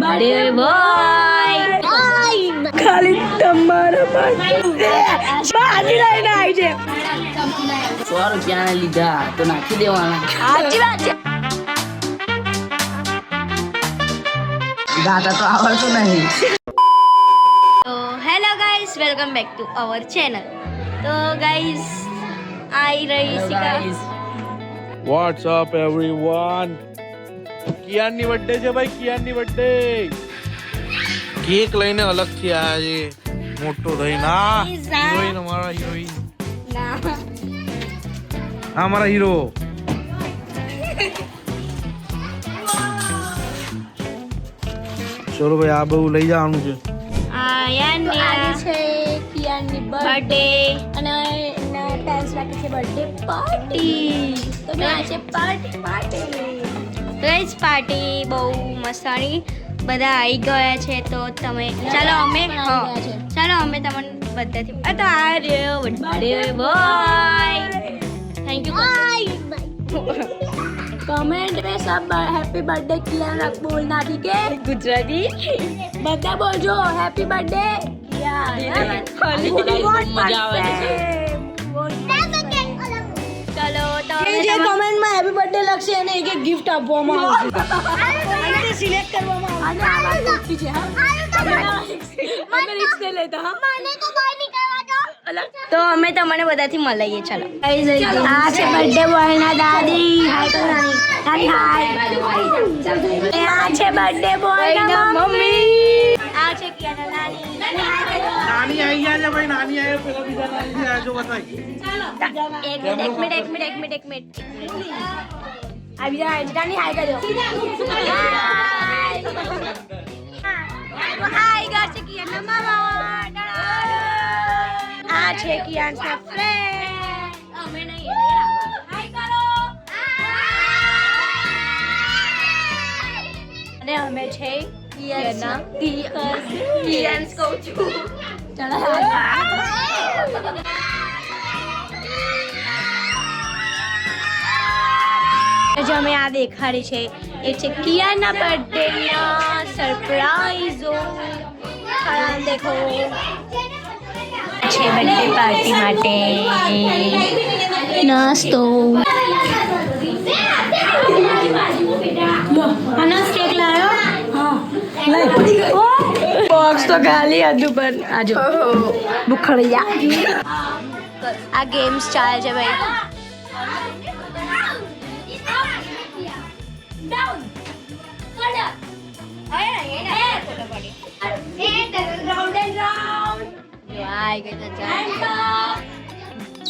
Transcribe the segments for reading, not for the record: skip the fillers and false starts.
Birthday boy ખાલી તમારા બાજી લઈને આવી છે. 100 રૂપિયા લીધા તો નાખી દેવાના. સાચી વાત છે. ગાતા તો આવડતું નહીં. તો hello guys, welcome back to our channel. તો ગાઈસ આવી રહી છે. What's up everyone? કિયાનની બર્થડે છે ભાઈ, કિયાનની બર્થડે. કેક લઈને અલગથી આયા છે મોટો થઈને. આ હિરોઈન, અમારા હિરોઈન. હા મારા હીરો. ચલો ભાઈ આ બહુ લઈ જવાનું છે. છે કિયાનની બર્થડે અને એના ટેન્સ રાખી છે બર્થડે પાર્ટી. તો આ છે પાર્ટી. ગાઈસ પાર્ટી બહુ મસ્તાની, બધા આવી ગયા છે. તો તમે ચાલો અમે તમને બધાથી આ તો આ રહ્યો birthday boy. Thank you. Comment में सब हैप्पी बर्थडे किया बोलना, ठीक है? गुजराती બધા બોલજો હેપી બર્થડે ચલો તો જે કમેન્ટમાં હેપી બર્થડે લખશે અને એક એક ગિફ્ટ આપવામાં આવશે અને સિલેક્ટ કરવામાં આવશે. તો અમે તમને બધાથી મળીએ. ચાલો આ છે બર્થડે બોય ના દાદી. હાય તો નાની હાય. આ છે બર્થડે બોય ના મમ્મી. આ છે કિયાના નાની. નાની આવી ગયા છે ભાઈ, નાની આવ્યો પેલા બીજા નાની આવ્યો જો બતાય. એક મિનિટ આવી જાય. નાની હાય કરજો. હાય ગર છે કિયાના મામા. આ છે કિયાના ફ્રેન્ડ. અમે નહીં હાય કરો. અને અમે છે કિયાના કિયાન્સ કહું છું. ચલો જે અમે આ દેખાડી છે એ છે કિયાના બર્થડે ના સરપ્રાઈઝો. દેખો છે બર્થડે પાર્ટી માટે નાસ્તો. અનસ કેક લાયો. બોક્સ તો ખાલી હતું પણ આજો બુખડિયા. આ ગેમ્સ ચાલે છે ભાઈ.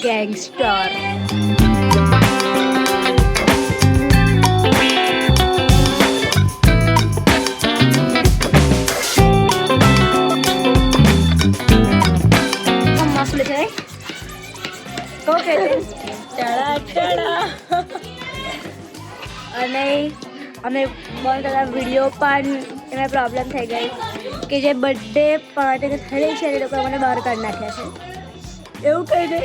ગેંગસ્ટર. અને અમે બંધ કરેલા વિડીયો પણ એમાં પ્રોબ્લેમ થઈ ગઈ કે જે બર્થડે પાર્ટી થઈ છે એ લોકો મને બહાર કાઢી નાખ્યા છે. એવું કહી દે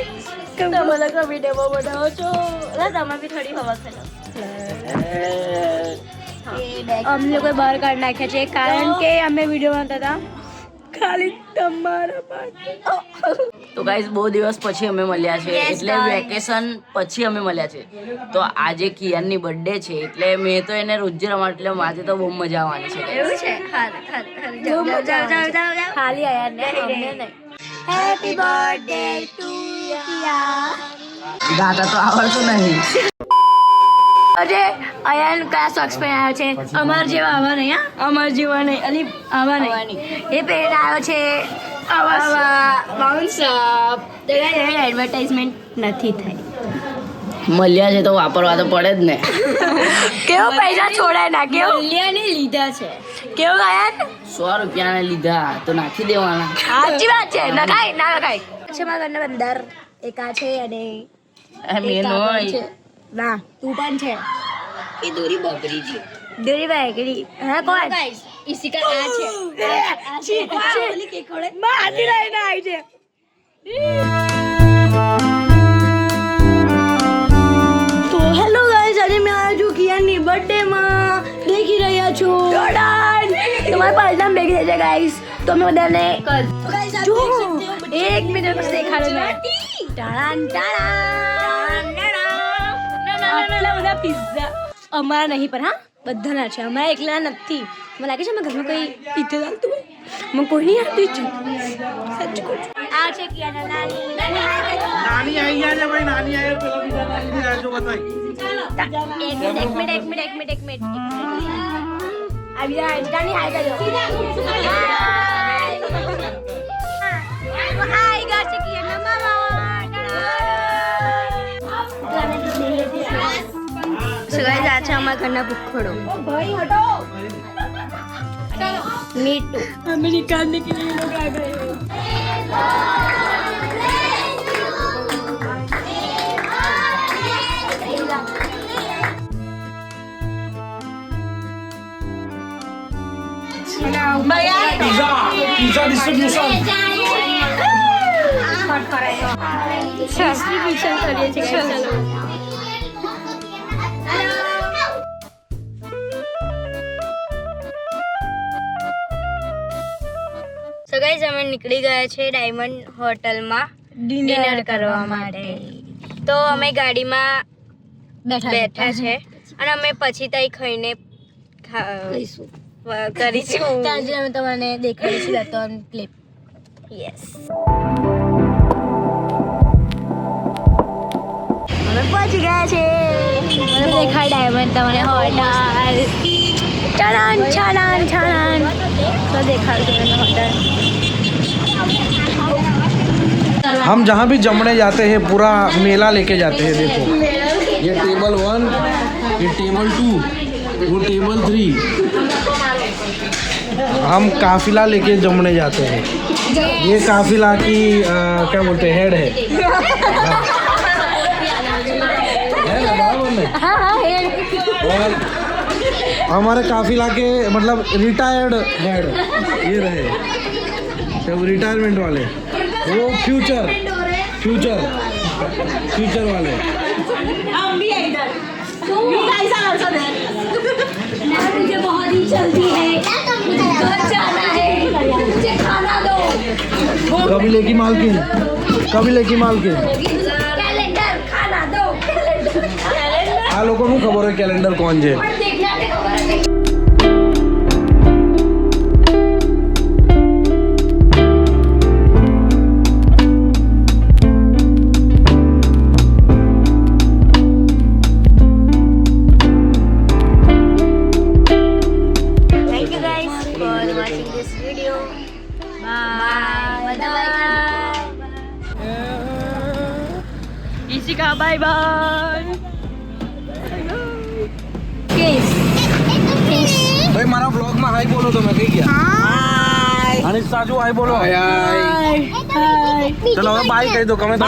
કે તમે લોકો વિડીયો બનાવો છો એટલે તમે બી થોડી હવા ખેલો. અમને લોકો બહાર કાઢી નાખ્યા છે કારણ કે અમે વિડીયો બનાવતા હતા ખાલી તમારા માટે. તો ગાઈસ બહુ દિવસ પછી અમે મળ્યા છે, એટલે વેકેશન પછી અમે મળ્યા છે. તો આજે કિયાનની બર્થડે છે એટલે મેં તો એને રોજ રમાડ, એટલે આજે તો બહુ મજા આવવાની છે. એવું છે? ખાલી આયા ને અમને નહીં. હેપી બર્થડે ટુ કિયા. ગાતા તો આવડતું નહીં. અરે અયાન કયા સોક્સ પહેર આવ્યો છે? અમાર જેવા આવા નહીં. અમાર જેવા નહીં અલી, આવા નહીં. એ પહેર આવ્યો છે આવા બાઉન્સ અપ. એડવર્ટાઇઝમેન્ટ નથી થઈ. મળ્યા છે તો વાપરવા તો પડે જ ને. કેવો પૈસા છોડાય ના, કેવું મૂલ્યને લીધા છે. કેવું અયાન 100 રૂપિયા લીધા તો નાખી દેવાના. સાચી વાત છે. નખાય ના નખાય છે મારા ઘરના અંદર. એક આ છે અને મેન હોય ના તું પણ છે. એ દોરી બગડી છે. દોરી બગડી. હા કોણ? ગાઈસ इसी का आ છે. ઓલી કેક ખોડે માં આજી લઈને આવી છે. તો હેલો ગાઈસ, આજે મેં આવ્યો છું કિયાનની બર્થડે માં. દેખી રહ્યા છો જોડાન. જાય છે ગાઈસ. તો અમે બધાને જો 1 મિનિટ પછી દેખાડો મેં. ટાણાન ટાણા. આટલા બધા પિઝા અમારા નહીં પણ હા બધાના છે. અમારા એકલા નથી. મને લાગે છે અમારા ઘરમાં કોઈ ઈચ્છા ચાલતું હોય. મને કોઈ નહીં આવતું ઈચ્છા. સચ કહું છું. આ છે કિયાના નાની. નાની આવી ગયા છે ભાઈ, નાની આવી પેલા બીજા નાની આવ્યા જો બતાય. એક મિનિટ. આવી જાય નાની હાય કરજો. હાય ગા છે કિયાના મામા. સો ગાઈસ આ છે અમારા ઘરના ભૂખડો. ભાઈ હટો. મીટુ हमें निकालने के लिए लोग आ गए. पिज्जा डिस्ट्रीब्यूशन डिस्ट्रीब्यूशन કરીએ છીએ ચલો. સો ગાઈસ અમે નીકળી ગયા છે ડાયમંડ હોટલમાં ડિનર કરવા માટે. તો અમે ગાડીમાં બેઠા છે અને અમે પછી તઈ ખાઈને કરીશું. ત્યાં જે અમે તમને દેખાડીશું લતોન ક્લિપ. યસ અમે પહોંચી ગયા છે. મને દેખાય ડાયમંડ તમને હોટલ. छालान तो देखा होटल. हम जहाँ भी जमने जाते हैं पूरा मेला लेके जाते हैं. देखो ये टेबल 1, ये टेबल 2, वो टेबल 3. हम काफिला लेके जमने जाते हैं. ये काफिला की क्या बोलते हैं, हेड है. है ना बराबर में? और हमारे काफिला के मतलब रिटायर्ड हेड ये रहे, जब रिटायरमेंट वाले वो फ्यूचर वाले. मुझे बहुत ही जल्दी है, मुझे घर जाना है, मुझे खाना दो. कबीले की मालकिन कैलेंडर खाना दो. આ લોકોનું ખબર હોય કેલેન્ડર કોણ છે. Thank you guys for watching this video. Bye. Ishika bye bye. ભાઈ મારા બ્લોગમાં હાય બોલો તમે. કઈ ગયા? અને સાચું હાય બોલો. હાય. ચલો હવે બાય કહી દો. તમે તો